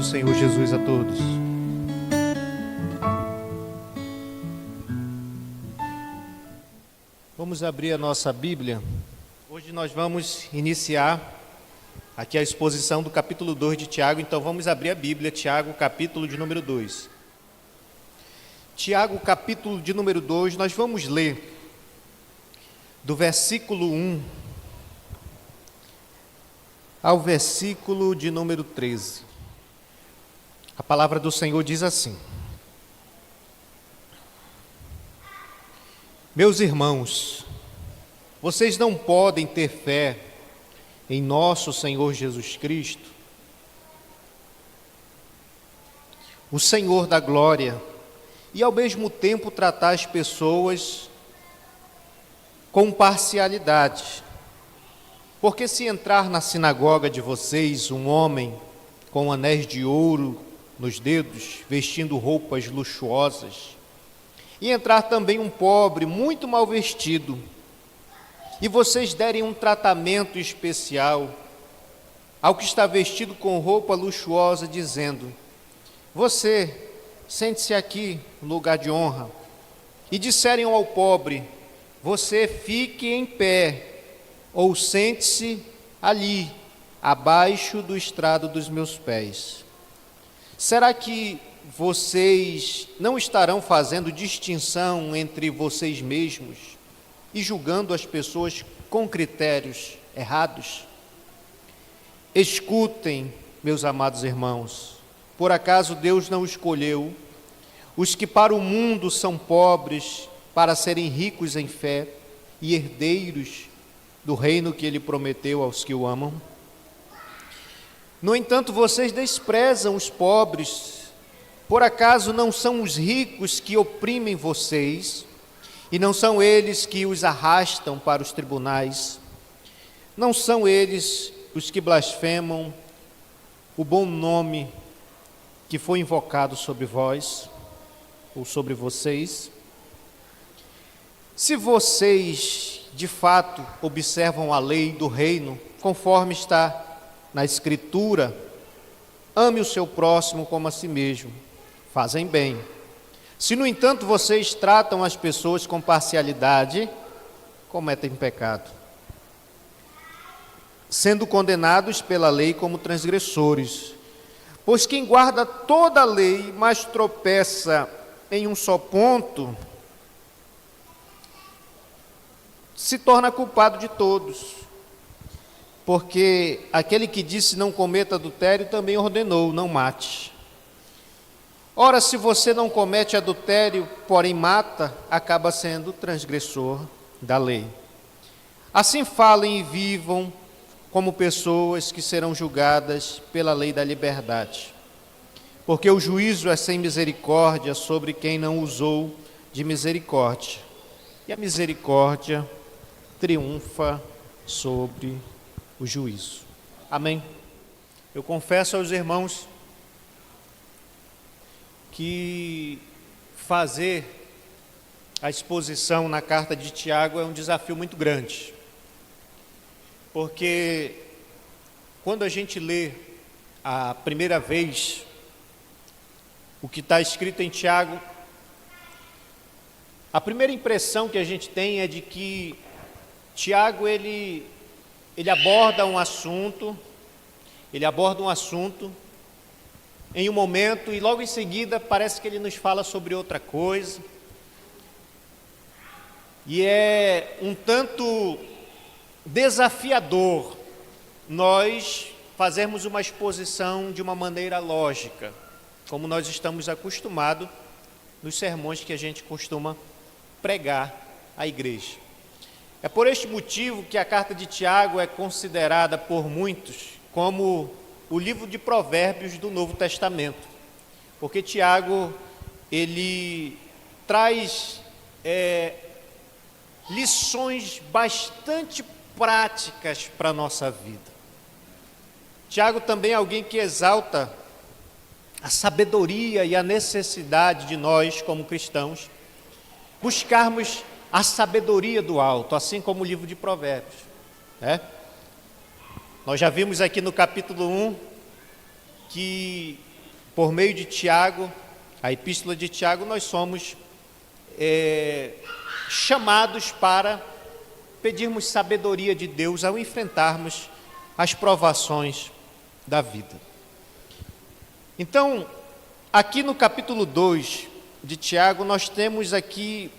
do Senhor Jesus a todos. Vamos abrir a nossa Bíblia. Hoje nós vamos iniciar aqui a exposição do capítulo 2 de Tiago, então vamos abrir a Bíblia, Tiago, capítulo de número 2. Tiago, capítulo de número 2, nós vamos ler do versículo 1 ao versículo de número 13. A palavra do Senhor diz assim: Meus irmãos, vocês não podem ter fé em nosso Senhor Jesus Cristo, o Senhor da glória, e ao mesmo tempo tratar as pessoas com parcialidade. Porque se entrar na sinagoga de vocês um homem com anéis de ouro nos dedos, vestindo roupas luxuosas, e entrar também um pobre, muito mal vestido, e vocês derem um tratamento especial ao que está vestido com roupa luxuosa, dizendo: você, sente-se aqui no lugar de honra, e disserem ao pobre: você fique em pé, ou sente-se ali, abaixo do estrado dos meus pés. Será que vocês não estarão fazendo distinção entre vocês mesmos e julgando as pessoas com critérios errados? Escutem, meus amados irmãos, por acaso Deus não escolheu os que para o mundo são pobres para serem ricos em fé e herdeiros do reino que Ele prometeu aos que o amam? No entanto, vocês desprezam os pobres. Por acaso não são os ricos que oprimem vocês, e não são eles que os arrastam para os tribunais? Não são eles os que blasfemam o bom nome que foi invocado sobre vós, ou sobre vocês? Se vocês, de fato, observam a lei do reino, conforme está na Escritura: ame o seu próximo como a si mesmo, fazem bem. Se, no entanto, vocês tratam as pessoas com parcialidade, cometem pecado, sendo condenados pela lei como transgressores. Pois quem guarda toda a lei, mas tropeça em um só ponto, se torna culpado de todos. Porque aquele que disse não cometa adultério também ordenou: não mate. Ora, se você não comete adultério, porém mata, acaba sendo transgressor da lei. Assim falem e vivam como pessoas que serão julgadas pela lei da liberdade. Porque o juízo é sem misericórdia sobre quem não usou de misericórdia, e a misericórdia triunfa sobre o juízo. Amém? Eu confesso aos irmãos que fazer a exposição na carta de Tiago é um desafio muito grande, porque quando a gente lê a primeira vez o que está escrito em Tiago, a primeira impressão que a gente tem é de que Tiago ele aborda um assunto em um momento, e logo em seguida parece que ele nos fala sobre outra coisa, e é um tanto desafiador nós fazermos uma exposição de uma maneira lógica, como nós estamos acostumados nos sermões que a gente costuma pregar à igreja. É por este motivo que a carta de Tiago é considerada por muitos como o livro de Provérbios do Novo Testamento, porque Tiago ele traz lições bastante práticas para a nossa vida. Tiago também é alguém que exalta a sabedoria e a necessidade de nós, como cristãos, buscarmos a sabedoria do alto, assim como o livro de Provérbios, Nós já vimos aqui no capítulo 1 que por meio de Tiago, a epístola de Tiago, nós somos chamados para pedirmos sabedoria de Deus ao enfrentarmos as provações da vida. Então, aqui no capítulo 2 de Tiago, nós temos aqui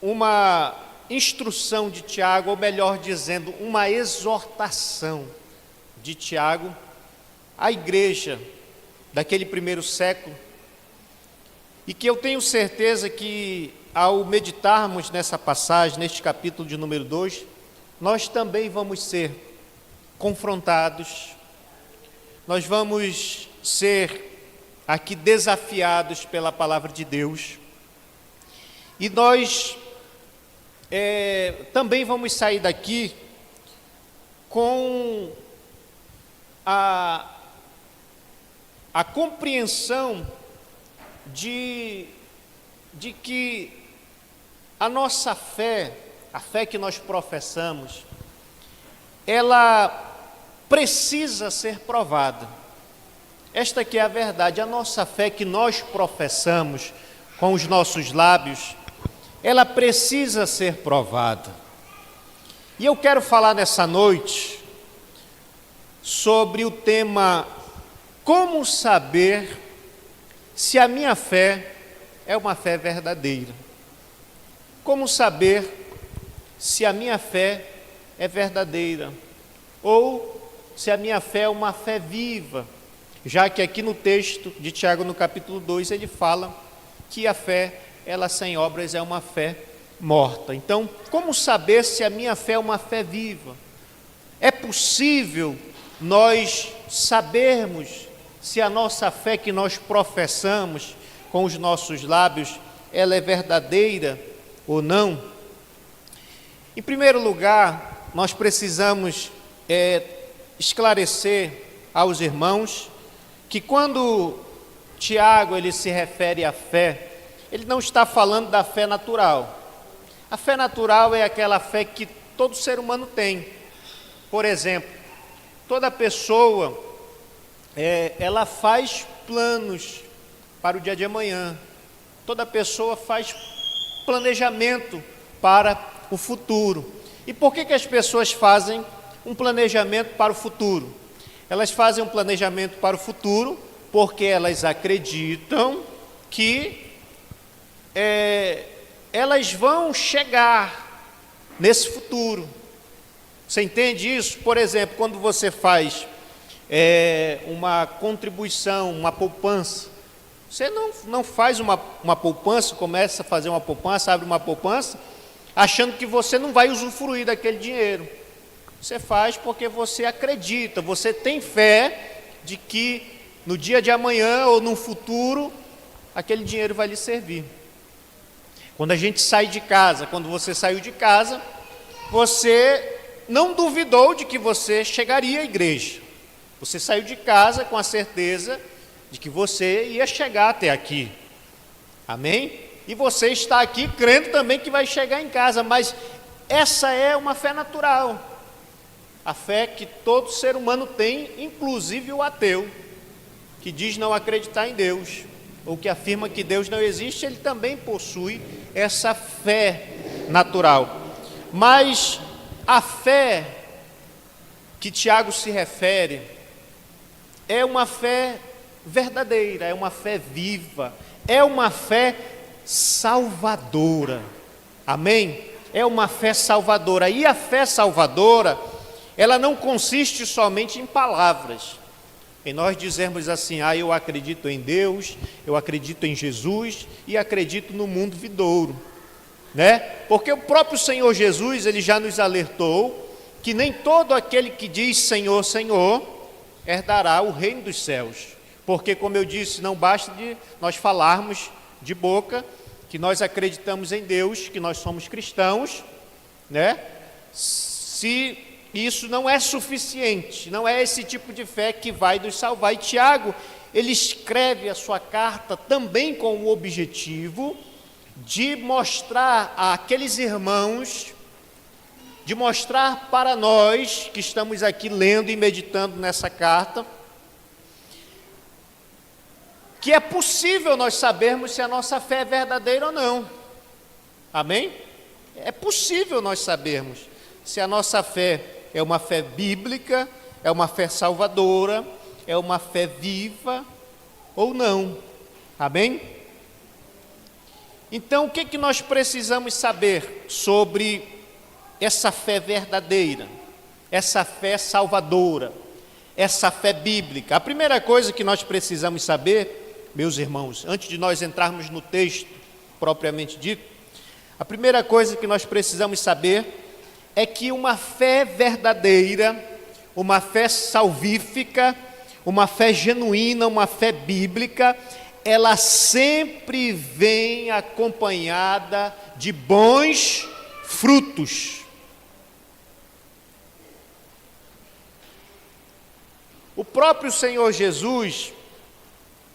uma instrução de Tiago, ou melhor dizendo, uma exortação de Tiago à igreja daquele primeiro século, e que eu tenho certeza que ao meditarmos nessa passagem, neste capítulo de número 2, nós também vamos ser confrontados, nós vamos ser aqui desafiados pela palavra de Deus, e nós também vamos sair daqui com a compreensão de que a nossa fé, a fé que nós professamos, ela precisa ser provada. Esta que é a verdade, a nossa fé que nós professamos com os nossos lábios, ela precisa ser provada. E eu quero falar nessa noite sobre o tema: como saber se a minha fé é uma fé verdadeira? Como saber se a minha fé é verdadeira? Ou se a minha fé é uma fé viva? Já que aqui no texto de Tiago, no capítulo 2, ele fala que a fé, ela sem obras, é uma fé morta. Então, como saber se a minha fé é uma fé viva? É possível nós sabermos se a nossa fé que nós professamos com os nossos lábios, ela é verdadeira ou não? Em primeiro lugar, nós precisamos esclarecer aos irmãos que quando Tiago ele se refere à fé, ele não está falando da fé natural. A fé natural é aquela fé que todo ser humano tem. Por exemplo, toda pessoa, ela faz planos para o dia de amanhã. Toda pessoa faz planejamento para o futuro. E por que as pessoas fazem um planejamento para o futuro? Elas fazem um planejamento para o futuro porque elas acreditam que elas vão chegar nesse futuro. Você entende isso? Por exemplo, quando você faz uma contribuição, uma poupança, você não faz uma poupança, começa a fazer uma poupança, abre uma poupança, achando que você não vai usufruir daquele dinheiro. Você faz porque você acredita, você tem fé de que no dia de amanhã ou no futuro, aquele dinheiro vai lhe servir. Quando a gente sai de casa, quando você saiu de casa, você não duvidou de que você chegaria à igreja. Você saiu de casa com a certeza de que você ia chegar até aqui. Amém? E você está aqui crendo também que vai chegar em casa, mas essa é uma fé natural. A fé que todo ser humano tem, inclusive o ateu, que diz não acreditar em Deus, ou que afirma que Deus não existe, ele também possui essa fé natural. Mas a fé que Tiago se refere é uma fé verdadeira, é uma fé viva, é uma fé salvadora. Amém? É uma fé salvadora. E a fé salvadora, ela não consiste somente em palavras, em nós dizermos assim: eu acredito em Deus, eu acredito em Jesus e acredito no mundo vindouro, né? Porque o próprio Senhor Jesus, ele já nos alertou que nem todo aquele que diz Senhor, Senhor, herdará o reino dos céus. Porque, como eu disse, não basta de nós falarmos de boca que nós acreditamos em Deus, que nós somos cristãos, né? Se isso não é suficiente, não é esse tipo de fé que vai nos salvar. E Tiago, ele escreve a sua carta também com o objetivo de mostrar àqueles irmãos, de mostrar para nós que estamos aqui lendo e meditando nessa carta, que é possível nós sabermos se a nossa fé é verdadeira ou não. Amém? É possível nós sabermos se a nossa fé é uma fé bíblica, é uma fé salvadora, é uma fé viva ou não. Amém? Então, o que nós precisamos saber sobre essa fé verdadeira, essa fé salvadora, essa fé bíblica? A primeira coisa que nós precisamos saber, meus irmãos, antes de nós entrarmos no texto propriamente dito, a primeira coisa que nós precisamos saber é que uma fé verdadeira, uma fé salvífica, uma fé genuína, uma fé bíblica, ela sempre vem acompanhada de bons frutos. O próprio Senhor Jesus,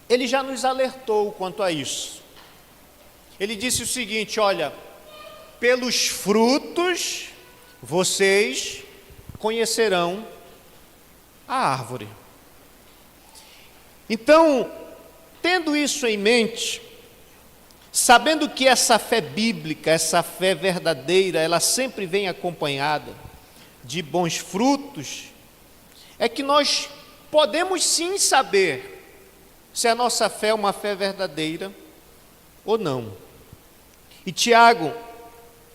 ele já nos alertou quanto a isso. Ele disse o seguinte: olha, pelos frutos vocês conhecerão a árvore. Então, tendo isso em mente, sabendo que essa fé bíblica, essa fé verdadeira, ela sempre vem acompanhada de bons frutos, é que nós podemos sim saber se a nossa fé é uma fé verdadeira ou não. E Tiago,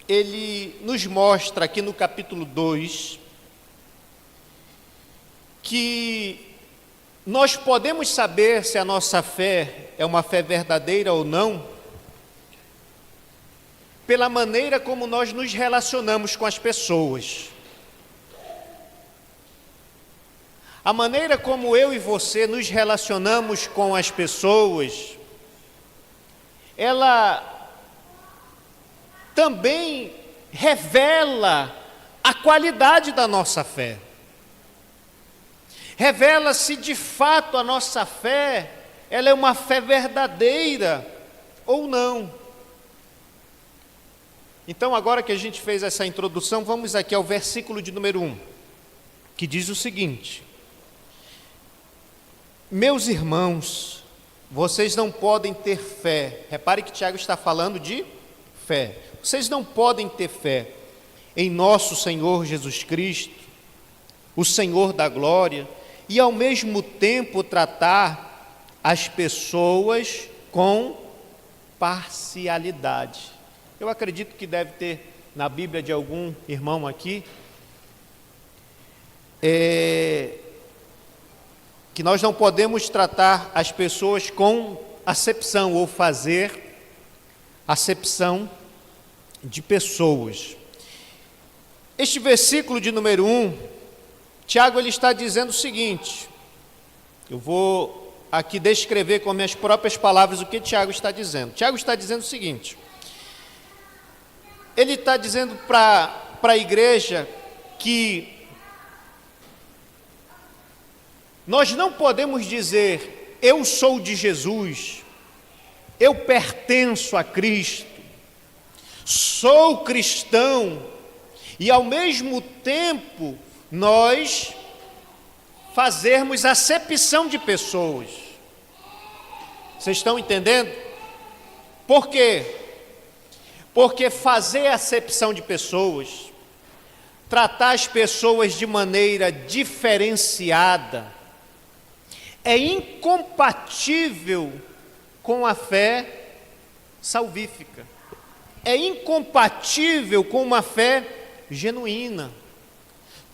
ele nos mostra aqui no capítulo 2, que nós podemos saber se a nossa fé é uma fé verdadeira ou não, pela maneira como nós nos relacionamos com as pessoas. A maneira como eu e você nos relacionamos com as pessoas, ela também revela a qualidade da nossa fé. Revela se de fato a nossa fé, ela é uma fé verdadeira ou não. Então, agora que a gente fez essa introdução, vamos aqui ao versículo de número 1, que diz o seguinte: meus irmãos, vocês não podem ter fé. Repare que Tiago está falando de fé. Vocês não podem ter fé em nosso Senhor Jesus Cristo, o Senhor da glória, e ao mesmo tempo tratar as pessoas com parcialidade. Eu acredito que deve ter na Bíblia de algum irmão aqui, que nós não podemos tratar as pessoas com acepção ou fazer acepção de pessoas. Este versículo de número 1, Tiago ele está dizendo o seguinte, eu vou aqui descrever com minhas próprias palavras o que Tiago está dizendo. Tiago está dizendo o seguinte, ele está dizendo para a igreja que nós não podemos dizer, eu sou de Jesus, eu pertenço a Cristo, sou cristão, e ao mesmo tempo nós fazermos acepção de pessoas. Vocês estão entendendo? Por quê? Porque fazer acepção de pessoas, tratar as pessoas de maneira diferenciada, é incompatível com a fé salvífica, é incompatível com uma fé genuína.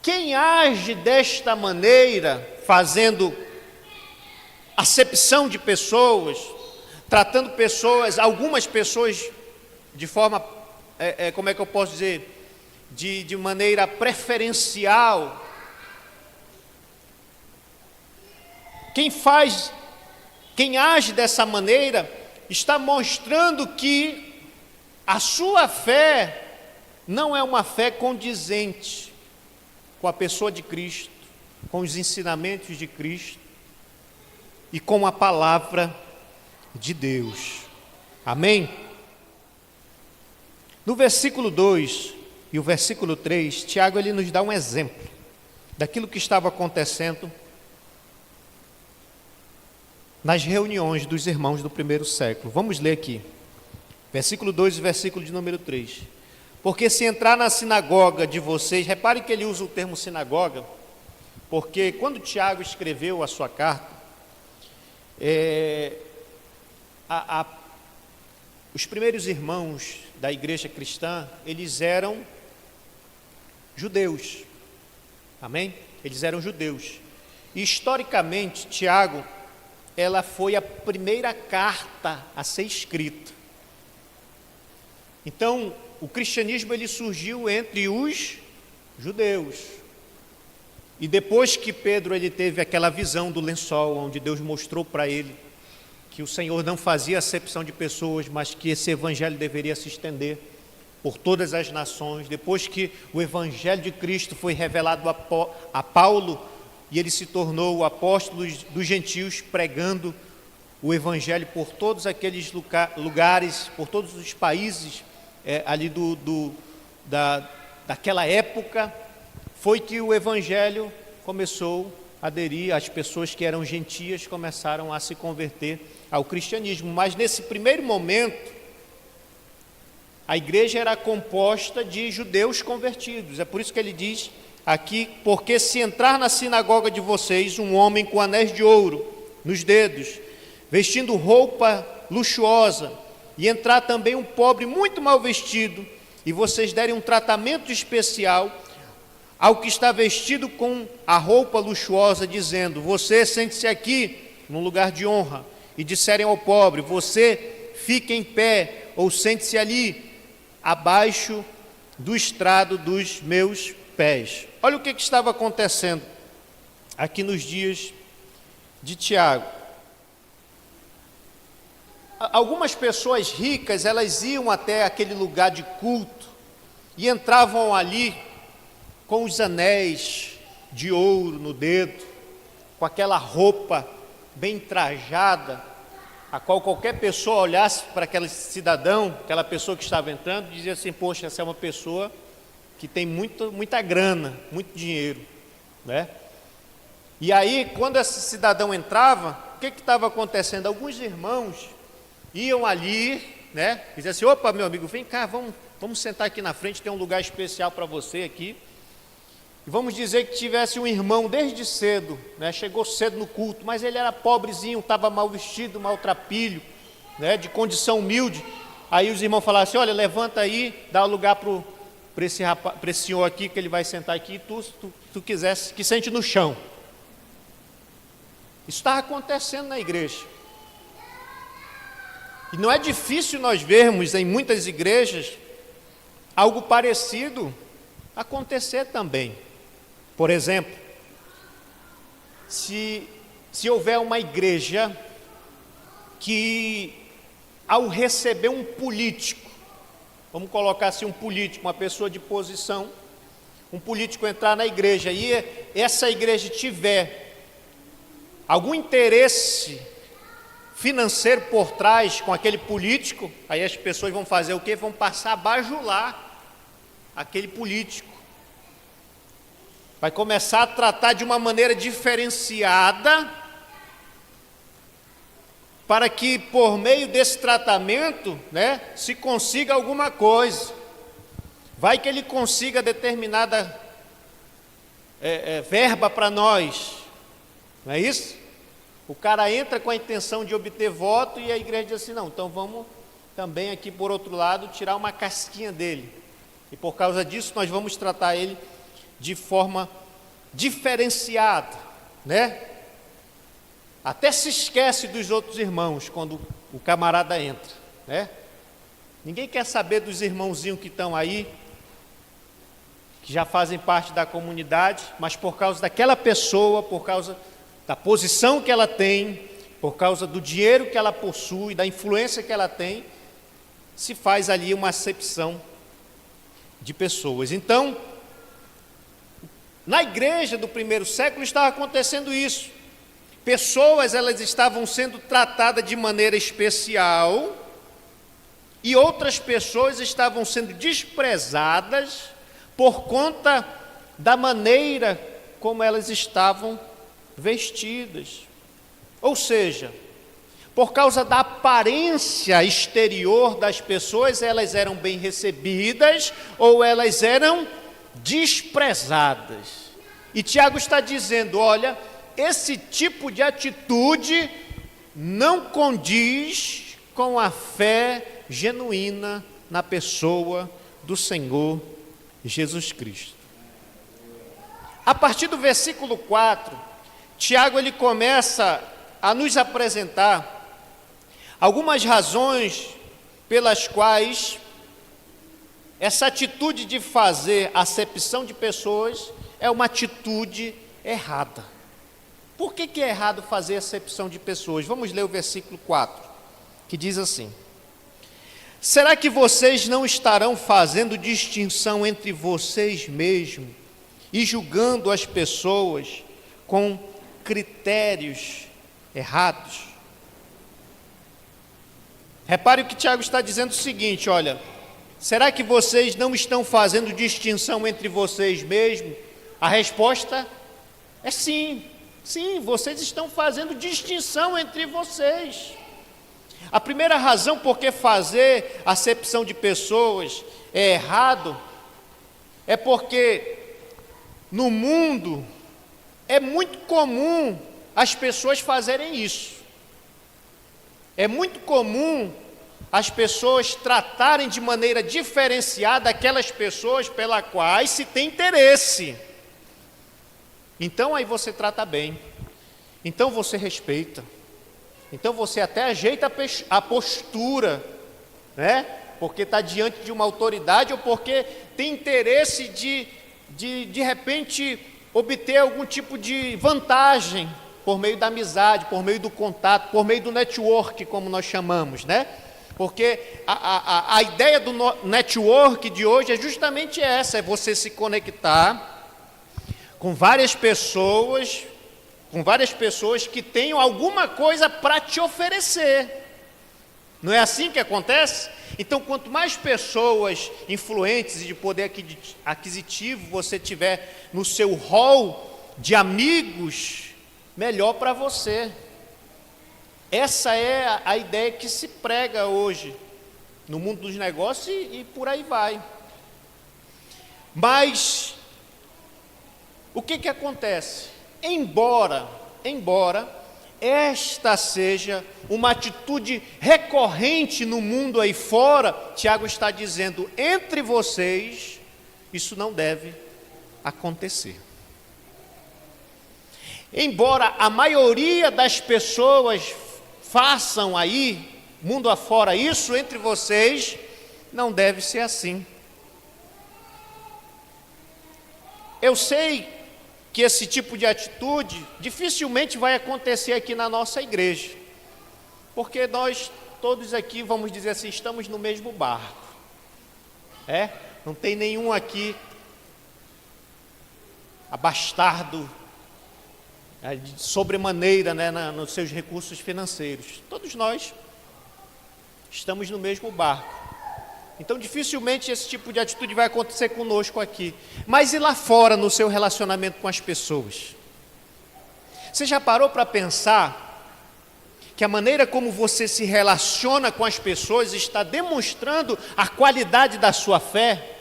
Quem age desta maneira, fazendo acepção de pessoas, tratando pessoas, algumas pessoas de forma, como é que eu posso dizer, de maneira preferencial, quem age dessa maneira, está mostrando que a sua fé não é uma fé condizente com a pessoa de Cristo, com os ensinamentos de Cristo e com a palavra de Deus. Amém? No versículo 2 e o versículo 3, Tiago ele nos dá um exemplo daquilo que estava acontecendo nas reuniões dos irmãos do primeiro século. Vamos ler aqui, versículo 2 e versículo de número 3. Porque se entrar na sinagoga de vocês, repare que ele usa o termo sinagoga, porque quando Tiago escreveu a sua carta, os primeiros irmãos da igreja cristã, eles eram judeus, amém? Eles eram judeus, e historicamente, Tiago, ela foi a primeira carta a ser escrita. Então, o cristianismo ele surgiu entre os judeus. E depois que Pedro ele teve aquela visão do lençol, onde Deus mostrou para ele que o Senhor não fazia acepção de pessoas, mas que esse evangelho deveria se estender por todas as nações. Depois que o evangelho de Cristo foi revelado a Paulo, e ele se tornou o apóstolo dos gentios, pregando o evangelho por todos aqueles lugares, por todos os países ali daquela época, foi que o evangelho começou a aderir, as pessoas que eram gentias começaram a se converter ao cristianismo. Mas nesse primeiro momento, a igreja era composta de judeus convertidos. É por isso que ele diz aqui: porque se entrar na sinagoga de vocês um homem com anéis de ouro nos dedos, vestindo roupa luxuosa, e entrar também um pobre muito mal vestido, e vocês derem um tratamento especial ao que está vestido com a roupa luxuosa, dizendo: você sente-se aqui num lugar de honra, e disserem ao pobre: você fique em pé, ou sente-se ali abaixo do estrado dos meus pés. Olha o que estava acontecendo aqui nos dias de Tiago. Algumas pessoas ricas, elas iam até aquele lugar de culto e entravam ali com os anéis de ouro no dedo, com aquela roupa bem trajada, a qual qualquer pessoa olhasse para aquele cidadão, aquela pessoa que estava entrando, dizia assim: poxa, essa é uma pessoa que tem muita grana, muito dinheiro, né? E aí, quando esse cidadão entrava, o que estava acontecendo? Alguns irmãos iam ali, né? Diziam assim: opa, meu amigo, vem cá, vamos sentar aqui na frente, tem um lugar especial para você aqui. E vamos dizer que tivesse um irmão desde cedo, né? Chegou cedo no culto, mas ele era pobrezinho, estava mal vestido, maltrapilho, né? De condição humilde. Aí os irmãos falaram assim: olha, levanta aí, dá o lugar para esse senhor aqui, que ele vai sentar aqui, e tu quisesse que sente no chão. Isso está acontecendo na igreja. E não é difícil nós vermos em muitas igrejas algo parecido acontecer também. Por exemplo, se houver uma igreja que, ao receber um político, vamos colocar assim, um político, uma pessoa de posição, um político entrar na igreja e essa igreja tiver algum interesse financeiro por trás com aquele político, aí as pessoas vão fazer o quê? Vão passar a bajular aquele político. Vai começar a tratar de uma maneira diferenciada, para que por meio desse tratamento, né, se consiga alguma coisa. Vai que ele consiga determinada verba para nós, não é isso? O cara entra com a intenção de obter voto e a igreja diz assim: não, então vamos também aqui por outro lado tirar uma casquinha dele. E por causa disso nós vamos tratar ele de forma diferenciada, né? Até se esquece dos outros irmãos quando o camarada entra, né? Ninguém quer saber dos irmãozinhos que estão aí, que já fazem parte da comunidade, mas por causa daquela pessoa, por causa da posição que ela tem, por causa do dinheiro que ela possui, da influência que ela tem, se faz ali uma acepção de pessoas. Então, na igreja do primeiro século estava acontecendo isso. Pessoas, elas estavam sendo tratadas de maneira especial e outras pessoas estavam sendo desprezadas por conta da maneira como elas estavam vestidas. Ou seja, por causa da aparência exterior das pessoas, elas eram bem recebidas ou elas eram desprezadas. E Tiago está dizendo, olha, esse tipo de atitude não condiz com a fé genuína na pessoa do Senhor Jesus Cristo. A partir do versículo 4, Tiago ele começa a nos apresentar algumas razões pelas quais essa atitude de fazer acepção de pessoas é uma atitude errada. Por que é errado fazer acepção de pessoas? Vamos ler o versículo 4, que diz assim: será que vocês não estarão fazendo distinção entre vocês mesmos e julgando as pessoas com critérios errados? Repare o que Tiago está dizendo o seguinte, olha, será que vocês não estão fazendo distinção entre vocês mesmos? A resposta é sim, sim, vocês estão fazendo distinção entre vocês. A primeira razão por que fazer acepção de pessoas é errado, é porque no mundo é muito comum as pessoas fazerem isso. É muito comum as pessoas tratarem de maneira diferenciada aquelas pessoas pelas quais se tem interesse. Então aí você trata bem, então você respeita, então você até ajeita a postura, né? Porque está diante de uma autoridade ou porque tem interesse de repente obter algum tipo de vantagem por meio da amizade, por meio do contato, por meio do network, como nós chamamos, né? Porque a ideia do network de hoje é justamente essa, é você se conectar com várias pessoas que tenham alguma coisa para te oferecer. Não é assim que acontece? Então, quanto mais pessoas influentes e de poder aquisitivo você tiver no seu hall de amigos, melhor para você. Essa é a ideia que se prega hoje no mundo dos negócios e por aí vai. Mas o que acontece? Embora esta seja uma atitude recorrente no mundo aí fora, Tiago está dizendo, entre vocês, isso não deve acontecer. Embora a maioria das pessoas façam aí, mundo afora, isso entre vocês, não deve ser assim. Eu sei que esse tipo de atitude dificilmente vai acontecer aqui na nossa igreja, porque nós todos aqui, vamos dizer assim, estamos no mesmo barco, não tem nenhum aqui abastardo de sobremaneira, né, nos seus recursos financeiros. Todos nós estamos no mesmo barco. Então, dificilmente esse tipo de atitude vai acontecer conosco aqui. Mas e lá fora, no seu relacionamento com as pessoas? Você já parou para pensar que a maneira como você se relaciona com as pessoas está demonstrando a qualidade da sua fé?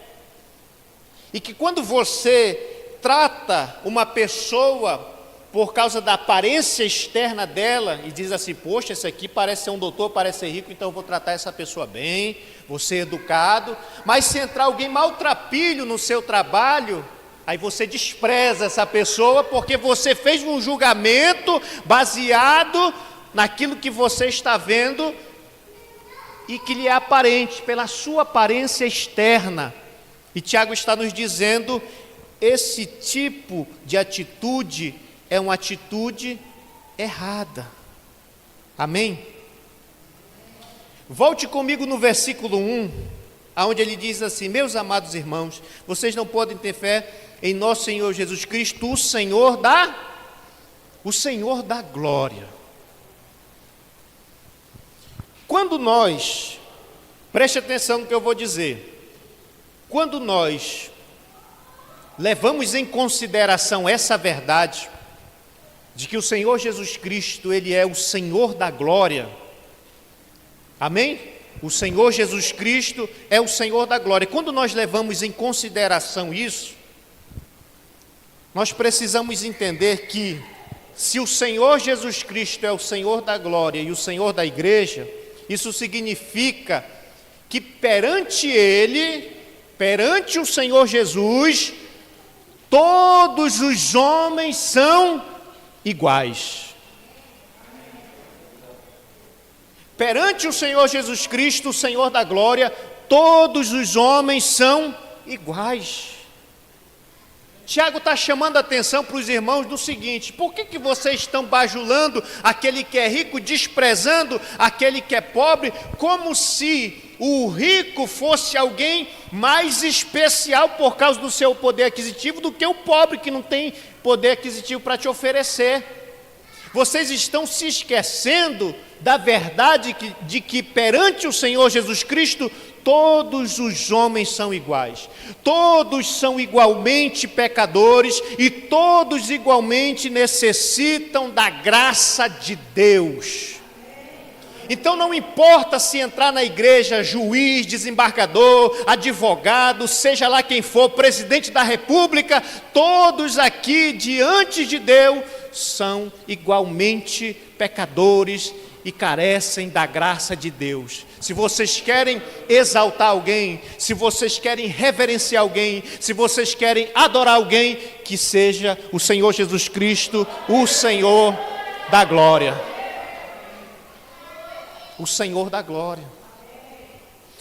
E que quando você trata uma pessoa por causa da aparência externa dela, e diz assim, poxa, esse aqui parece ser um doutor, parece ser rico, então eu vou tratar essa pessoa bem, vou ser educado, mas se entrar alguém maltrapilho no seu trabalho, aí você despreza essa pessoa, porque você fez um julgamento baseado naquilo que você está vendo, e que lhe é aparente, pela sua aparência externa. E Tiago está nos dizendo, esse tipo de atitude é uma atitude errada. Amém? Volte comigo no versículo 1, onde ele diz assim, meus amados irmãos, vocês não podem ter fé em nosso Senhor Jesus Cristo, o Senhor da glória. Quando nós, preste atenção no que eu vou dizer, quando nós levamos em consideração essa verdade, de que o Senhor Jesus Cristo, Ele é o Senhor da glória, Amém? O Senhor Jesus Cristo é o Senhor da glória. E quando nós levamos em consideração isso, nós precisamos entender que, se o Senhor Jesus Cristo é o Senhor da glória e o Senhor da igreja, isso significa que perante Ele, perante o Senhor Jesus, todos os homens são iguais. Perante o Senhor Jesus Cristo, o Senhor da glória, todos os homens são iguais. Tiago está chamando a atenção para os irmãos do seguinte: por que vocês estão bajulando aquele que é rico, desprezando aquele que é pobre, como se o rico fosse alguém mais especial por causa do seu poder aquisitivo do que o pobre que não tem poder aquisitivo para te oferecer? Vocês estão se esquecendo da verdade de que perante o Senhor Jesus Cristo, todos os homens são iguais, todos são igualmente pecadores e todos igualmente necessitam da graça de Deus. Então não importa se entrar na igreja juiz, desembargador, advogado, seja lá quem for, presidente da república, todos aqui diante de Deus são igualmente pecadores e carecem da graça de Deus. Se vocês querem exaltar alguém, se vocês querem reverenciar alguém, se vocês querem adorar alguém, que seja o Senhor Jesus Cristo, o Senhor da glória. O Senhor da glória.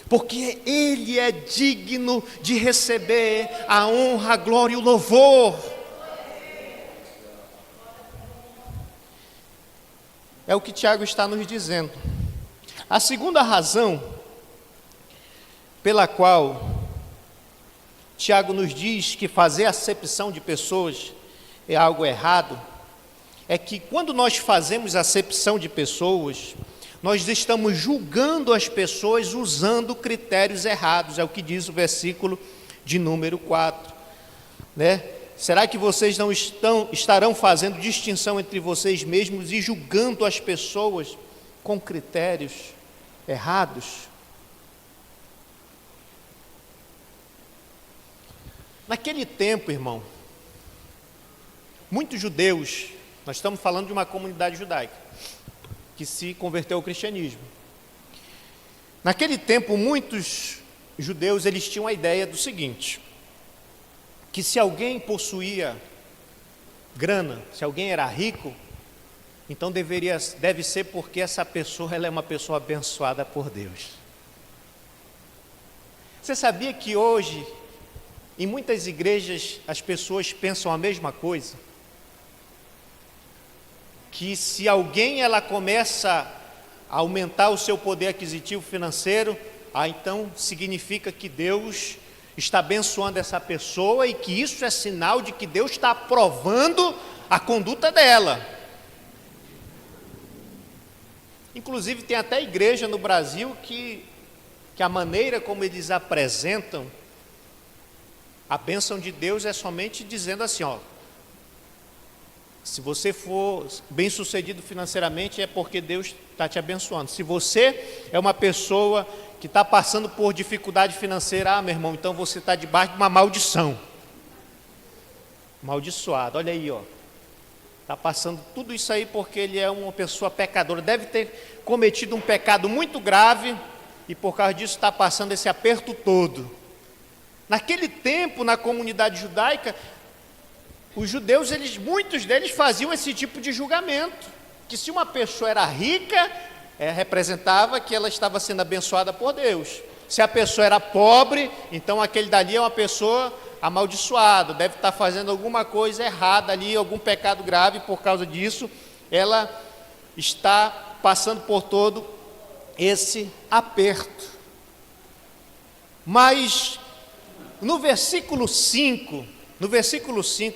Porque Ele é digno de receber a honra, a glória e o louvor. É o que Tiago está nos dizendo. A segunda razão pela qual Tiago nos diz que fazer acepção de pessoas é algo errado, é que quando nós fazemos acepção de pessoas, nós estamos julgando as pessoas usando critérios errados, é o que diz o versículo de número 4, né? Será que vocês não estarão fazendo distinção entre vocês mesmos e julgando as pessoas com critérios errados? Naquele tempo, irmão, muitos judeus, nós estamos falando de uma comunidade judaica, que se converteu ao cristianismo. Naquele tempo, muitos judeus, eles tinham a ideia do seguinte: que se alguém possuía grana, se alguém era rico, então deve ser porque essa pessoa ela é uma pessoa abençoada por Deus. Você sabia que hoje, em muitas igrejas, as pessoas pensam a mesma coisa? Que se alguém ela começa a aumentar o seu poder aquisitivo financeiro, então significa que Deus está abençoando essa pessoa e que isso é sinal de que Deus está aprovando a conduta dela. Inclusive tem até igreja no Brasil que a maneira como eles apresentam a bênção de Deus é somente dizendo assim, ó: se você for bem sucedido financeiramente é porque Deus está te abençoando. Se você é uma pessoa que está passando por dificuldade financeira, meu irmão, então você está debaixo de uma maldição. Maldiçoado, olha aí, ó. Está passando tudo isso aí porque ele é uma pessoa pecadora. Deve ter cometido um pecado muito grave e por causa disso está passando esse aperto todo. Naquele tempo, na comunidade judaica, os judeus, muitos deles faziam esse tipo de julgamento, que se uma pessoa era rica, representava que ela estava sendo abençoada por Deus. Se a pessoa era pobre, então aquele dali é uma pessoa amaldiçoada, deve estar fazendo alguma coisa errada ali, algum pecado grave, por causa disso, ela está passando por todo esse aperto. Mas, no versículo 5,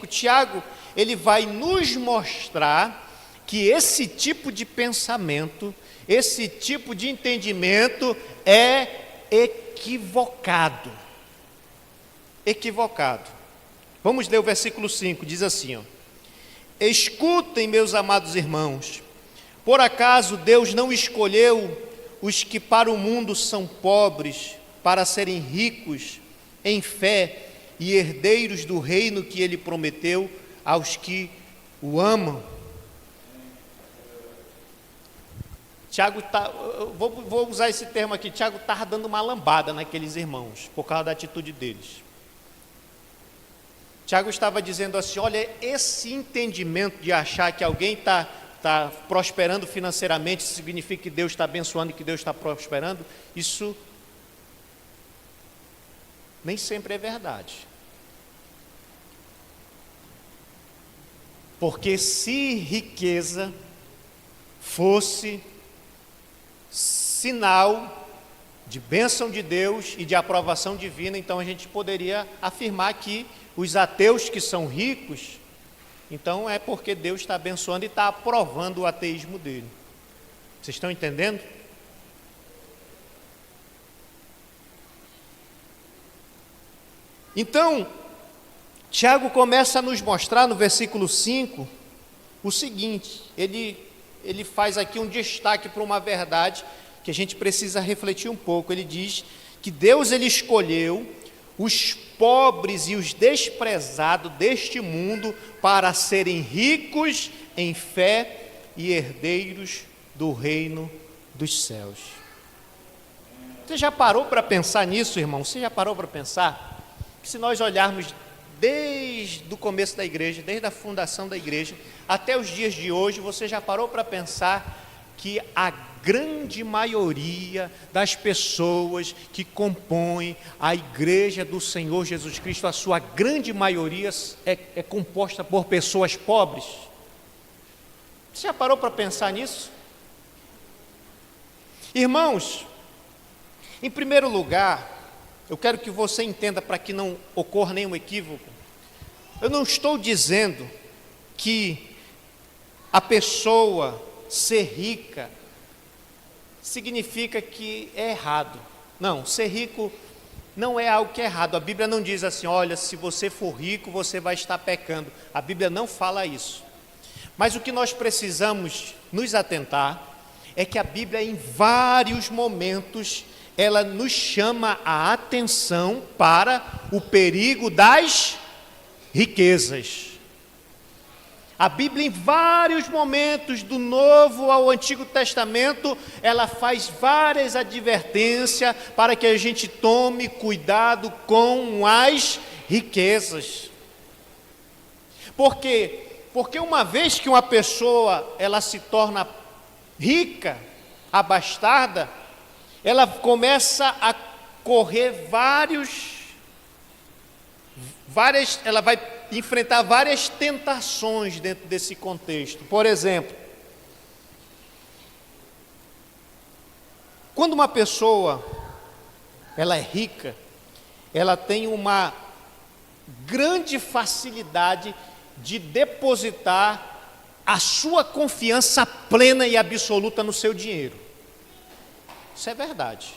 Tiago, ele vai nos mostrar que esse tipo de pensamento, esse tipo de entendimento é equivocado. Equivocado. Vamos ler o versículo 5, diz assim, ó: escutem, meus amados irmãos, por acaso Deus não escolheu os que para o mundo são pobres, para serem ricos em fé e herdeiros do reino que ele prometeu aos que o amam. Tiago vou usar esse termo aqui, Tiago estava dando uma lambada naqueles irmãos, por causa da atitude deles. Tiago estava dizendo assim, olha, esse entendimento de achar que alguém está prosperando financeiramente, significa que Deus está abençoando e que Deus está prosperando, isso nem sempre é verdade. Porque se riqueza fosse sinal de bênção de Deus e de aprovação divina, então a gente poderia afirmar que os ateus que são ricos, então é porque Deus está abençoando e está aprovando o ateísmo dele. Vocês estão entendendo? Então, Tiago começa a nos mostrar no versículo 5 o seguinte, ele faz aqui um destaque para uma verdade que a gente precisa refletir um pouco. Ele diz que Deus ele escolheu os pobres e os desprezados deste mundo para serem ricos em fé e herdeiros do reino dos céus. Você já parou para pensar nisso, irmão? Você já parou para pensar que se nós olharmos desde o começo da igreja, desde a fundação da igreja, até os dias de hoje, você já parou para pensar que a grande maioria das pessoas que compõem a igreja do Senhor Jesus Cristo, a sua grande maioria é composta por pessoas pobres? Você já parou para pensar nisso? Irmãos, em primeiro lugar, eu quero que você entenda para que não ocorra nenhum equívoco. Eu não estou dizendo que a pessoa ser rica significa que é errado. Não, ser rico não é algo que é errado. A Bíblia não diz assim, olha, se você for rico, você vai estar pecando. A Bíblia não fala isso. Mas o que nós precisamos nos atentar é que a Bíblia, em vários momentos, ela nos chama a atenção para o perigo das riquezas. A Bíblia, em vários momentos, do Novo ao Antigo Testamento, ela faz várias advertências para que a gente tome cuidado com as riquezas. Por quê? Porque uma vez que uma pessoa ela se torna rica, abastada, ela começa a correr ela vai enfrentar várias tentações dentro desse contexto. Por exemplo, quando uma pessoa ela é rica, ela tem uma grande facilidade de depositar a sua confiança plena e absoluta no seu dinheiro. Isso é verdade.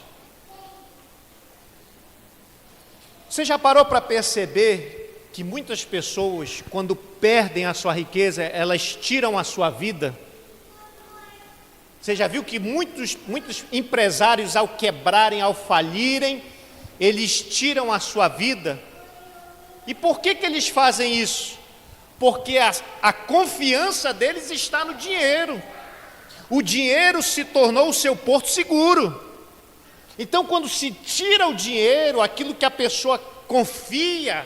Você já parou para perceber que muitas pessoas, quando perdem a sua riqueza, elas tiram a sua vida? Você já viu que muitos empresários, ao quebrarem, ao falirem, eles tiram a sua vida? E por que eles fazem isso? Porque a confiança deles está no dinheiro. O dinheiro se tornou o seu porto seguro. Então, quando se tira o dinheiro, aquilo que a pessoa confia,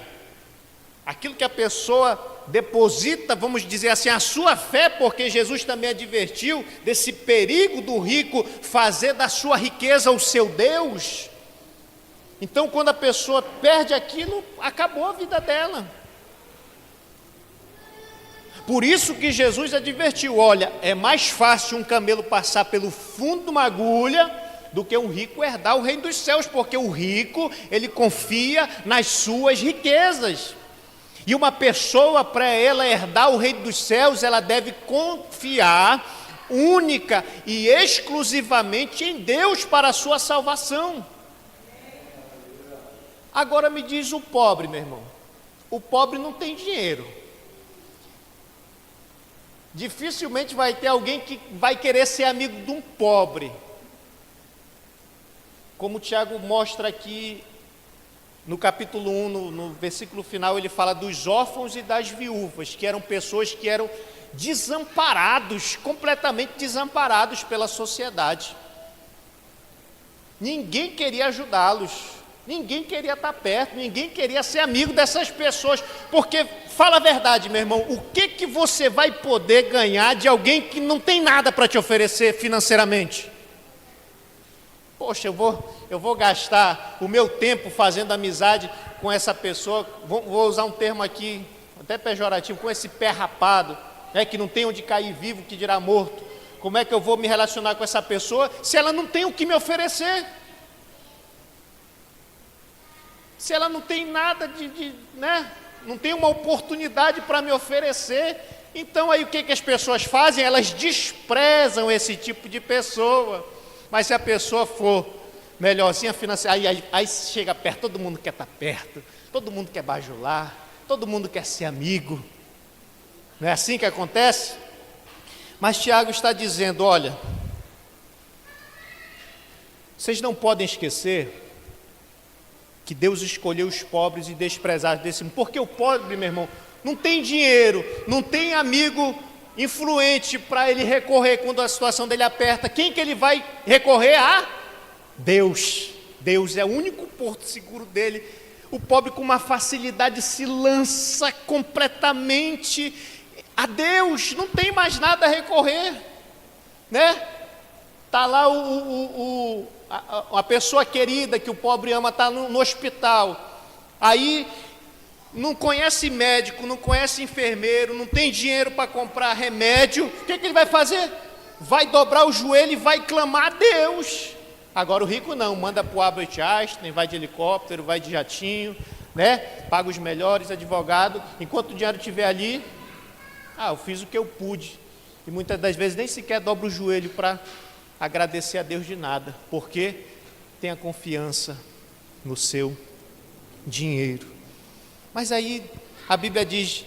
aquilo que a pessoa deposita, vamos dizer assim, a sua fé, porque Jesus também advertiu desse perigo do rico fazer da sua riqueza o seu Deus. Então, quando a pessoa perde aquilo, acabou a vida dela. Por isso que Jesus advertiu, olha, é mais fácil um camelo passar pelo fundo de uma agulha do que um rico herdar o reino dos céus, porque o rico, ele confia nas suas riquezas. E uma pessoa, para ela herdar o reino dos céus, ela deve confiar única e exclusivamente em Deus para a sua salvação. Agora me diz o pobre, meu irmão. O pobre não tem dinheiro. Dificilmente vai ter alguém que vai querer ser amigo de um pobre. como o Tiago mostra aqui no capítulo 1, no versículo final, ele fala dos órfãos e das viúvas, que eram pessoas que eram desamparados, completamente desamparados pela sociedade. Ninguém queria ajudá-los, ninguém queria estar perto, ninguém queria ser amigo dessas pessoas, porque, fala a verdade, meu irmão, o que você vai poder ganhar de alguém que não tem nada para te oferecer financeiramente? Poxa, eu vou gastar o meu tempo fazendo amizade com essa pessoa, vou usar um termo aqui, até pejorativo, com esse pé rapado, né, que não tem onde cair vivo, que dirá morto. Como é que eu vou me relacionar com essa pessoa se ela não tem o que me oferecer? Se ela não tem nada né? Não tem uma oportunidade para me oferecer. Então aí o que as pessoas fazem? Elas desprezam esse tipo de pessoa. Mas se a pessoa for melhorzinha financeira, aí chega perto, todo mundo quer estar perto, todo mundo quer bajular, todo mundo quer ser amigo. Não é assim que acontece? Mas Tiago está dizendo, olha, vocês não podem esquecer que Deus escolheu os pobres e desprezados desse mundo, porque o pobre, meu irmão, não tem dinheiro, não tem amigo influente para ele recorrer quando a situação dele aperta. Quem que ele vai recorrer? A Deus. Deus é o único porto seguro dele. O pobre com uma facilidade se lança completamente a Deus, não tem mais nada a recorrer, né? Está lá a pessoa querida que o pobre ama, está no hospital, aí não conhece médico, não conhece enfermeiro, não tem dinheiro para comprar remédio, o que ele vai fazer? Vai dobrar o joelho e vai clamar a Deus. Agora o rico não, manda para o Albert Einstein, vai de helicóptero, vai de jatinho, né? Paga os melhores advogados, enquanto o dinheiro estiver ali, eu fiz o que eu pude, e muitas das vezes nem sequer dobra o joelho para agradecer a Deus de nada, porque tem a confiança no seu dinheiro. Mas aí a Bíblia diz,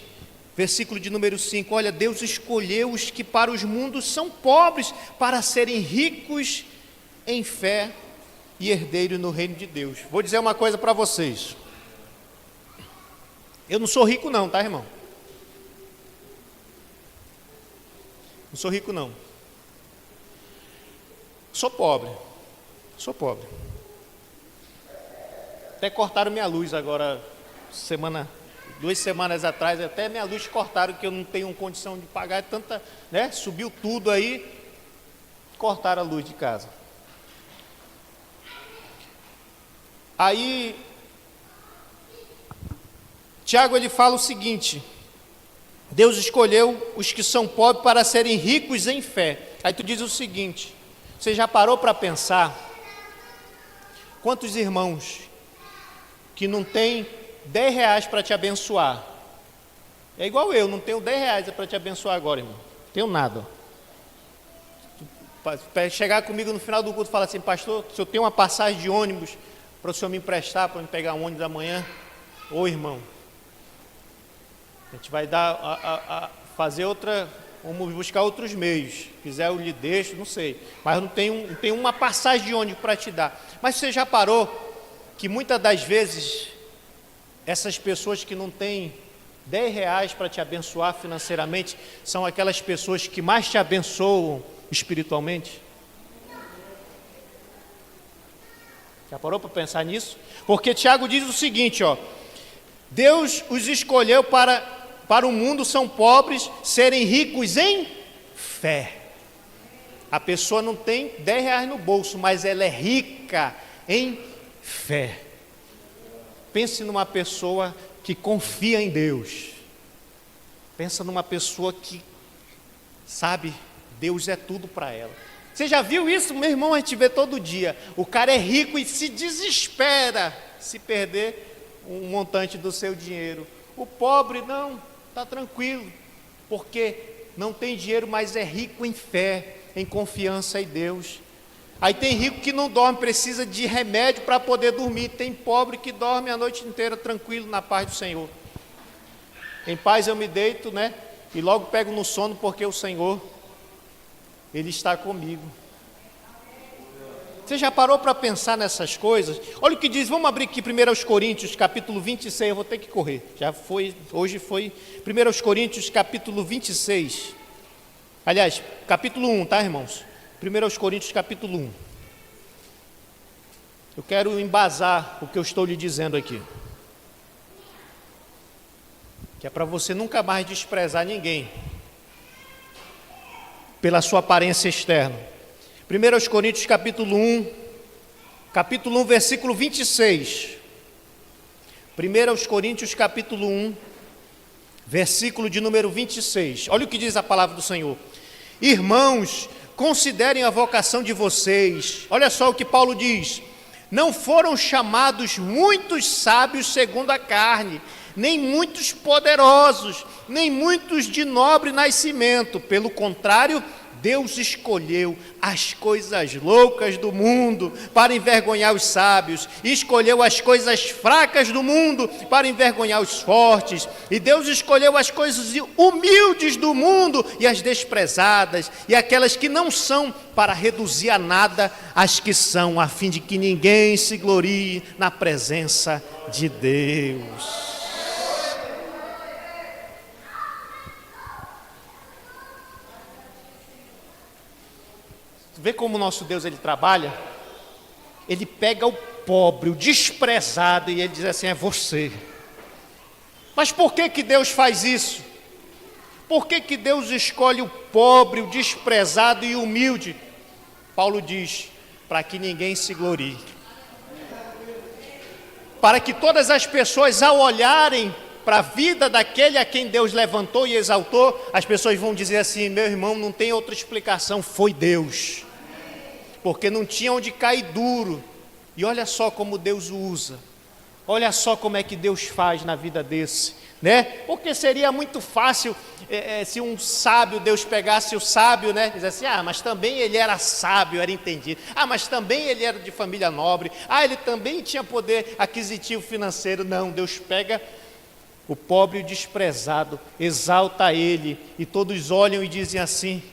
versículo de número 5, olha, Deus escolheu os que para os mundos são pobres, para serem ricos em fé e herdeiros no reino de Deus. Vou dizer uma coisa para vocês, eu não sou rico não, tá, irmão? Não sou rico não. Sou pobre. Até cortaram minha luz agora, 2 semanas atrás, até minha luz cortaram, que eu não tenho condição de pagar, tanta, né? Subiu tudo aí, cortaram a luz de casa. Aí, Tiago ele fala o seguinte, Deus escolheu os que são pobres para serem ricos em fé. Aí tu diz o seguinte, você já parou para pensar quantos irmãos que não tem 10 reais para te abençoar? É igual eu, não tenho 10 reais para te abençoar agora, irmão. Não tenho nada. Para chegar comigo no final do culto e falar assim, pastor, se eu tenho uma passagem de ônibus para o senhor me emprestar, para me pegar um ônibus amanhã, ô irmão, a gente vai fazer outra, vamos buscar outros meios. Se quiser eu lhe deixo, não sei. Mas não tenho uma passagem de ônibus para te dar. Mas você já parou que muitas das vezes essas pessoas que não têm 10 reais para te abençoar financeiramente são aquelas pessoas que mais te abençoam espiritualmente? Já parou para pensar nisso? Porque Tiago diz o seguinte, ó, Deus os escolheu para o mundo são pobres, serem ricos em fé. A pessoa não tem 10 reais no bolso, mas ela é rica em fé. Pense numa pessoa que confia em Deus. Pensa numa pessoa que sabe, Deus é tudo para ela. Você já viu isso, meu irmão? A gente vê todo dia. O cara é rico e se desespera se perder um montante do seu dinheiro. O pobre não, está tranquilo, porque não tem dinheiro, mas é rico em fé, em confiança em Deus. Aí tem rico que não dorme, precisa de remédio para poder dormir. Tem pobre que dorme a noite inteira tranquilo, na paz do Senhor. Em paz eu me deito, né? E logo pego no sono, porque o Senhor, Ele está comigo. Você já parou para pensar nessas coisas? Olha o que diz, vamos abrir aqui 1 Coríntios, capítulo 26, eu vou ter que correr, hoje foi 1 Coríntios, capítulo 26, aliás, capítulo 1, tá, irmãos? 1 Coríntios, capítulo 1. Eu quero embasar o que eu estou lhe dizendo aqui, que é para você nunca mais desprezar ninguém pela sua aparência externa. 1 Coríntios capítulo 1, versículo 26. 1 Coríntios capítulo 1, versículo de número 26. Olha o que diz a palavra do Senhor. Irmãos, considerem a vocação de vocês. Olha só o que Paulo diz. Não foram chamados muitos sábios segundo a carne, nem muitos poderosos, nem muitos de nobre nascimento. Pelo contrário, Deus escolheu as coisas loucas do mundo para envergonhar os sábios, e escolheu as coisas fracas do mundo para envergonhar os fortes, e Deus escolheu as coisas humildes do mundo e as desprezadas, e aquelas que não são, para reduzir a nada as que são, a fim de que ninguém se glorie na presença de Deus. Vê como o nosso Deus ele trabalha? Ele pega o pobre, o desprezado, e ele diz assim, é você. Mas por que Deus faz isso? Por que Deus escolhe o pobre, o desprezado e o humilde? Paulo diz, para que ninguém se glorie. Para que todas as pessoas, ao olharem para a vida daquele a quem Deus levantou e exaltou, as pessoas vão dizer assim, meu irmão, não tem outra explicação, foi Deus. Porque não tinha onde cair duro. E olha só como Deus o usa. Olha só como é que Deus faz na vida desse, né? Porque seria muito fácil se um sábio, Deus pegasse o sábio, né? Dizesse assim, mas também ele era sábio, era entendido. Mas também ele era de família nobre. Ele também tinha poder aquisitivo financeiro. Não, Deus pega o pobre e o desprezado, exalta ele, e todos olham e dizem assim,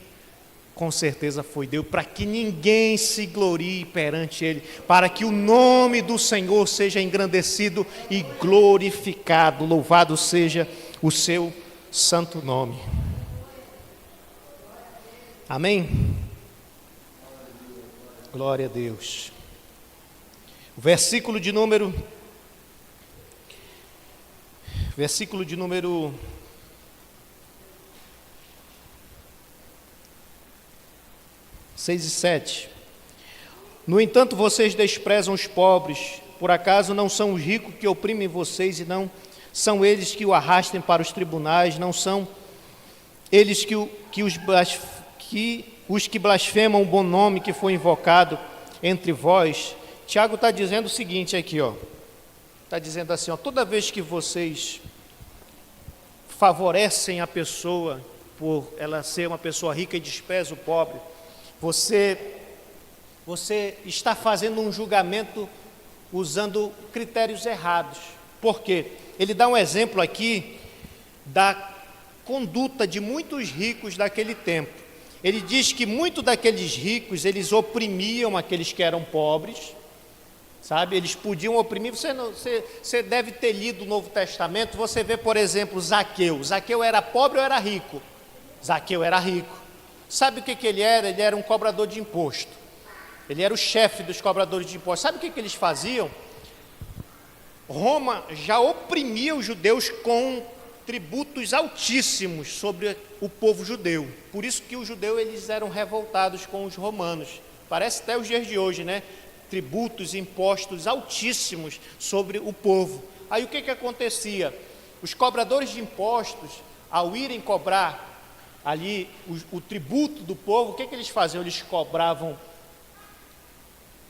com certeza foi Deus, para que ninguém se glorie perante ele, para que o nome do Senhor seja engrandecido e glorificado, louvado seja o seu santo nome. Amém? Glória a Deus. O versículo de número 6 e 7. No entanto, vocês desprezam os pobres, por acaso não são os ricos que oprimem vocês, e não são eles que o arrastem para os tribunais, não são eles os que blasfemam o bom nome que foi invocado entre vós. Tiago está dizendo o seguinte aqui, está dizendo assim, toda vez que vocês favorecem a pessoa por ela ser uma pessoa rica e despreza o pobre, você está fazendo um julgamento usando critérios errados. Por quê? Ele dá um exemplo aqui da conduta de muitos ricos daquele tempo. Ele diz que muitos daqueles ricos, eles oprimiam aqueles que eram pobres, sabe? Eles podiam oprimir. Você deve ter lido o Novo Testamento, você vê, por exemplo, Zaqueu. Zaqueu era pobre ou era rico? Zaqueu era rico. Sabe o que ele era? Ele era um cobrador de imposto. Ele era o chefe dos cobradores de impostos. Sabe o que eles faziam? Roma já oprimia os judeus com tributos altíssimos sobre o povo judeu. Por isso que os judeus eles eram revoltados com os romanos. Parece até os dias de hoje, né? Tributos, impostos altíssimos sobre o povo. Aí o que acontecia? Os cobradores de impostos, ao irem cobrar ali o tributo do povo, o que eles faziam? Eles cobravam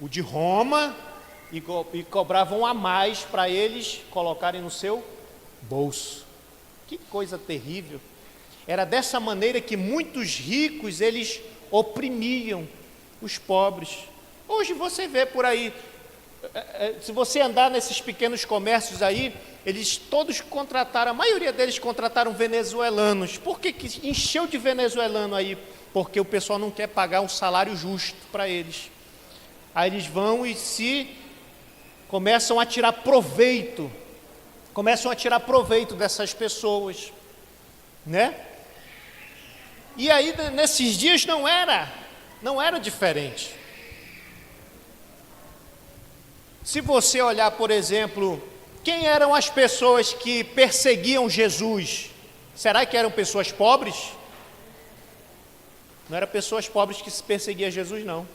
o de Roma e cobravam a mais para eles colocarem no seu bolso. Que coisa terrível. Era dessa maneira que muitos ricos eles oprimiam os pobres. Hoje você vê por aí, se você andar nesses pequenos comércios aí, eles todos contrataram, a maioria deles contrataram venezuelanos. Por que encheu de venezuelano aí? Porque o pessoal não quer pagar um salário justo para eles. Aí eles vão e começam a tirar proveito dessas pessoas, né? E aí nesses dias não era diferente. Se você olhar, por exemplo, quem eram as pessoas que perseguiam Jesus? Será que eram pessoas pobres? Não eram pessoas pobres que se perseguiam Jesus, não.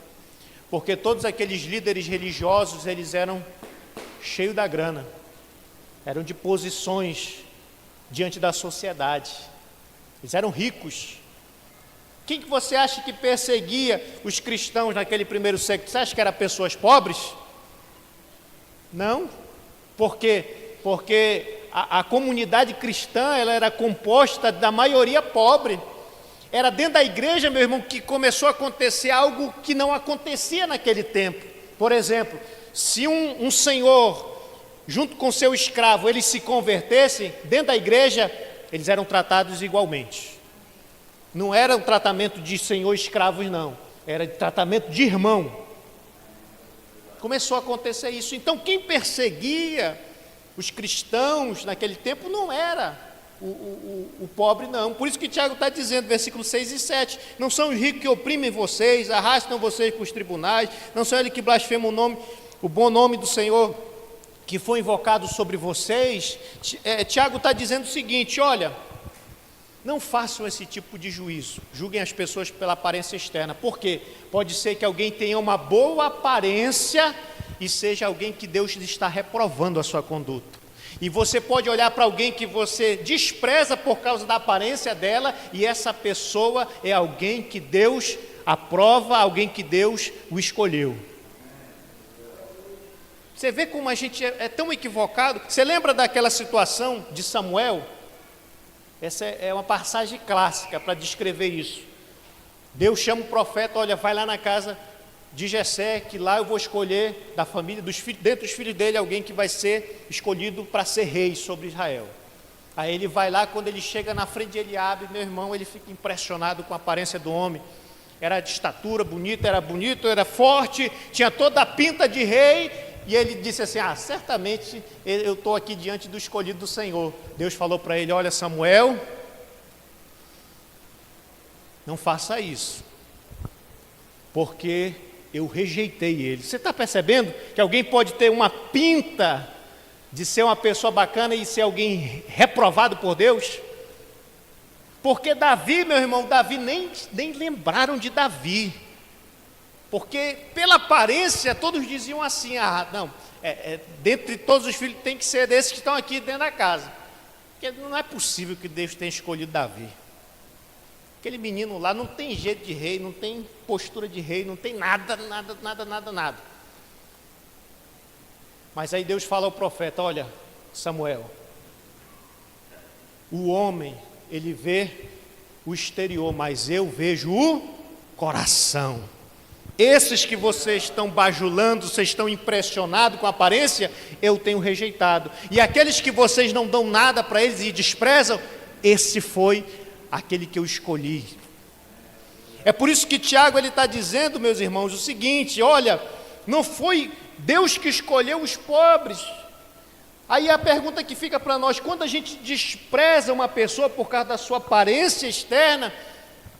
Porque todos aqueles líderes religiosos, eles eram cheios da grana. Eram de posições diante da sociedade. Eles eram ricos. Quem que você acha que perseguia os cristãos naquele primeiro século? Você acha que eram pessoas pobres? Não. Por quê? Porque a comunidade cristã, ela era composta da maioria pobre. Era dentro da igreja, meu irmão, que começou a acontecer algo que não acontecia naquele tempo. Por exemplo, se um senhor, junto com seu escravo, eles se convertessem, dentro da igreja, eles eram tratados igualmente. Não era um tratamento de senhor e escravos, não. Era tratamento de irmão. Começou a acontecer isso. Então, quem perseguia os cristãos naquele tempo não era o pobre, não. Por isso que Tiago está dizendo, versículos 6 e 7, não são os ricos que oprimem vocês, arrastam vocês para os tribunais, não são eles que blasfemam o bom nome do Senhor que foi invocado sobre vocês. Tiago está dizendo o seguinte: olha, não façam esse tipo de juízo, julguem as pessoas pela aparência externa. Por quê? Pode ser que alguém tenha uma boa aparência e seja alguém que Deus está reprovando a sua conduta. E você pode olhar para alguém que você despreza por causa da aparência dela, e essa pessoa é alguém que Deus aprova, alguém que Deus o escolheu. Você vê como a gente é tão equivocado. Você lembra daquela situação de Samuel? Essa é uma passagem clássica para descrever isso. Deus chama o profeta: olha, vai lá na casa de Jessé, que lá eu vou escolher da família, dentre os filhos dele, alguém que vai ser escolhido para ser rei sobre Israel. Aí ele vai lá, quando ele chega na frente de Eliabe, meu irmão, ele fica impressionado com a aparência do homem. Era de estatura bonita, era bonito, era forte, tinha toda a pinta de rei. E ele disse assim: certamente eu estou aqui diante do escolhido do Senhor. Deus falou para ele: olha, Samuel, não faça isso, porque eu rejeitei ele. Você está percebendo que alguém pode ter uma pinta de ser uma pessoa bacana e ser alguém reprovado por Deus? Porque Davi, meu irmão, nem lembraram de Davi. Porque pela aparência todos diziam assim: não, dentre todos os filhos tem que ser desses que estão aqui dentro da casa. Porque não é possível que Deus tenha escolhido Davi. Aquele menino lá não tem jeito de rei, não tem postura de rei, não tem nada. Mas aí Deus fala ao profeta: olha, Samuel, o homem, ele vê o exterior, mas eu vejo o coração. Esses que vocês estão bajulando, vocês estão impressionados com a aparência, eu tenho rejeitado. E aqueles que vocês não dão nada para eles e desprezam, esse foi aquele que eu escolhi. É por isso que Tiago está dizendo, meus irmãos, o seguinte: olha, não foi Deus que escolheu os pobres. Aí a pergunta que fica para nós: quando a gente despreza uma pessoa por causa da sua aparência externa,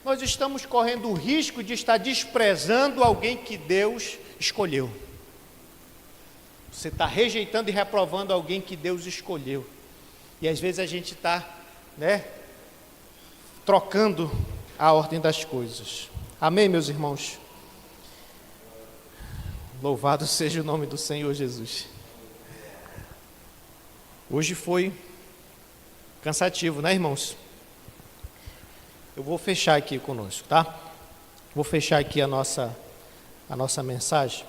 nós estamos correndo o risco de estar desprezando alguém que Deus escolheu. Você está rejeitando e reprovando alguém que Deus escolheu. E às vezes a gente está, trocando a ordem das coisas. Amém, meus irmãos? Louvado seja o nome do Senhor Jesus. Hoje foi cansativo, né, irmãos? Eu vou fechar aqui conosco, tá? Vou fechar aqui a nossa mensagem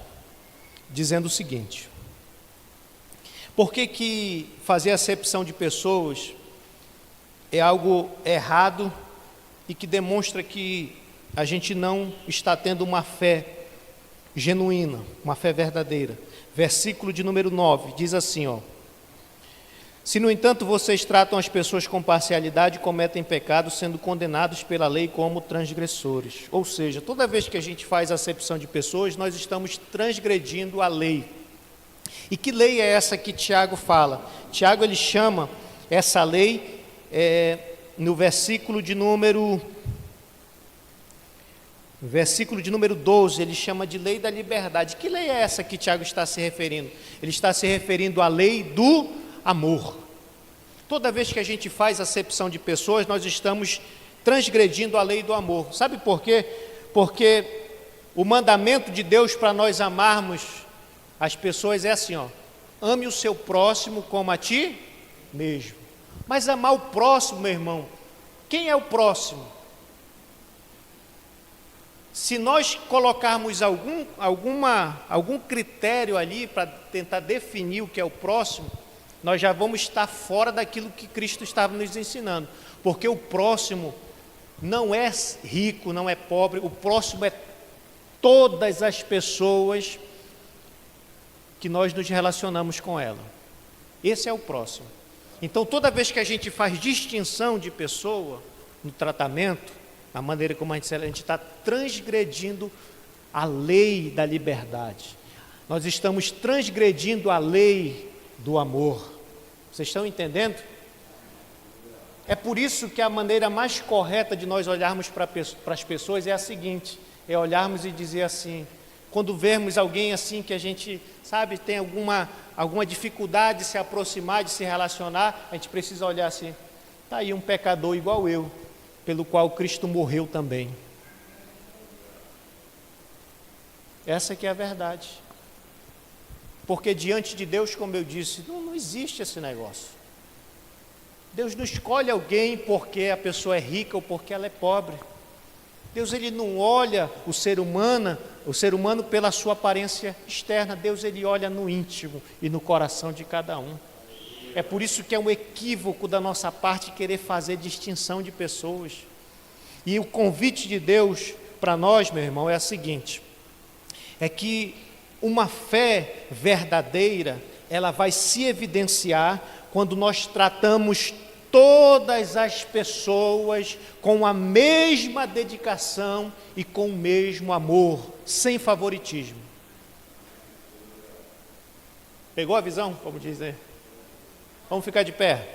dizendo o seguinte: por que fazer acepção de pessoas é algo errado e que demonstra que a gente não está tendo uma fé genuína, uma fé verdadeira? Versículo de número 9 diz assim, Se, no entanto, vocês tratam as pessoas com parcialidade, cometem pecado, sendo condenados pela lei como transgressores. Ou seja, toda vez que a gente faz acepção de pessoas, nós estamos transgredindo a lei. E que lei é essa que Tiago fala? Tiago, ele chama essa lei, no versículo de número 12, ele chama de lei da liberdade. Que lei é essa que Tiago está se referindo? Ele está se referindo à lei do amor. Toda vez que a gente faz acepção de pessoas, nós estamos transgredindo a lei do amor. Sabe por quê? Porque o mandamento de Deus para nós amarmos as pessoas é assim, ame o seu próximo como a ti mesmo. Mas amar o próximo, meu irmão, quem é o próximo? Se nós colocarmos algum critério ali para tentar definir o que é o próximo, nós já vamos estar fora daquilo que Cristo estava nos ensinando. Porque o próximo não é rico, não é pobre, o próximo é todas as pessoas que nós nos relacionamos com ela. Esse é o próximo. Então, toda vez que a gente faz distinção de pessoa no tratamento, na maneira como a gente está transgredindo a lei da liberdade. Nós estamos transgredindo a lei do amor. Vocês estão entendendo? É por isso que a maneira mais correta de nós olharmos para as pessoas é a seguinte: é olharmos e dizer assim, quando vermos alguém assim que a gente, sabe, tem alguma dificuldade de se aproximar, de se relacionar, a gente precisa olhar assim, está aí um pecador igual eu, pelo qual Cristo morreu também. Essa que é a verdade. Porque diante de Deus, como eu disse, não existe esse negócio. Deus não escolhe alguém porque a pessoa é rica ou porque ela é pobre. Deus, ele não olha o ser humano pela sua aparência externa. Deus, ele olha no íntimo e no coração de cada um. É por isso que é um equívoco da nossa parte querer fazer distinção de pessoas. E o convite de Deus para nós, meu irmão, é a seguinte: é que uma fé verdadeira, ela vai se evidenciar quando nós tratamos todas as pessoas com a mesma dedicação e com o mesmo amor, sem favoritismo. Pegou a visão, como dizer? Vamos ficar de pé.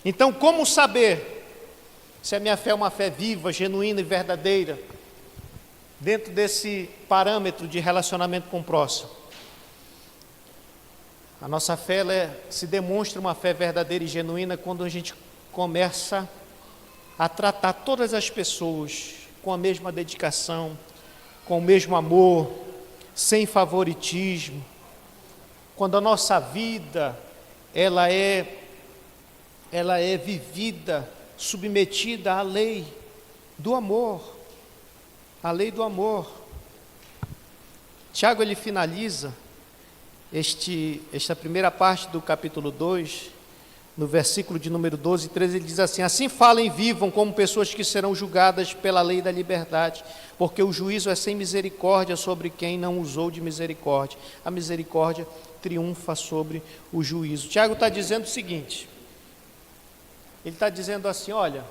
Então, como saber se a minha fé é uma fé viva, genuína e verdadeira, dentro desse parâmetro de relacionamento com o próximo? A nossa fé se demonstra uma fé verdadeira e genuína quando a gente começa a tratar todas as pessoas com a mesma dedicação, com o mesmo amor, sem favoritismo. Quando a nossa vida ela é vivida, submetida à lei do amor, a lei do amor. Tiago, ele finaliza esta primeira parte do capítulo 2, no versículo de número 12 e 13, ele diz assim: assim falem e vivam como pessoas que serão julgadas pela lei da liberdade, porque o juízo é sem misericórdia sobre quem não usou de misericórdia. A misericórdia triunfa sobre o juízo. Tiago está dizendo o seguinte, ele está dizendo assim: olha,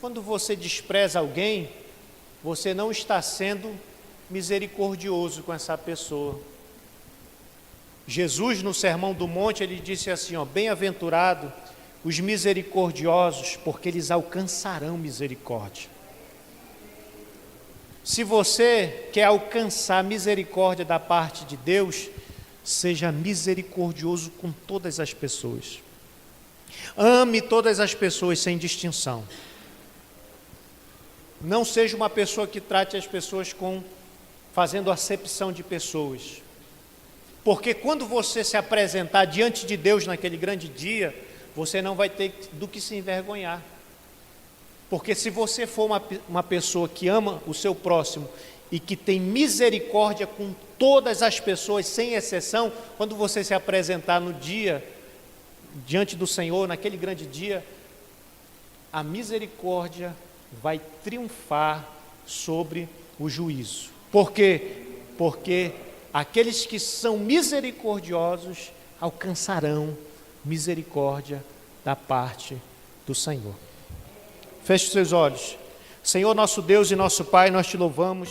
quando você despreza alguém, você não está sendo misericordioso com essa pessoa. Jesus, no Sermão do Monte, ele disse assim, bem-aventurado os misericordiosos, porque eles alcançarão misericórdia. Se você quer alcançar misericórdia da parte de Deus, seja misericordioso com todas as pessoas. Ame todas as pessoas sem distinção. Não seja uma pessoa que trate as pessoas fazendo acepção de pessoas. Porque quando você se apresentar diante de Deus naquele grande dia, você não vai ter do que se envergonhar. Porque se você for uma pessoa que ama o seu próximo e que tem misericórdia com todas as pessoas, sem exceção, quando você se apresentar no dia, diante do Senhor, naquele grande dia, a misericórdia vai triunfar sobre o juízo. Por quê? Porque aqueles que são misericordiosos alcançarão misericórdia da parte do Senhor. Feche os seus olhos. Senhor, nosso Deus e nosso Pai, nós te louvamos.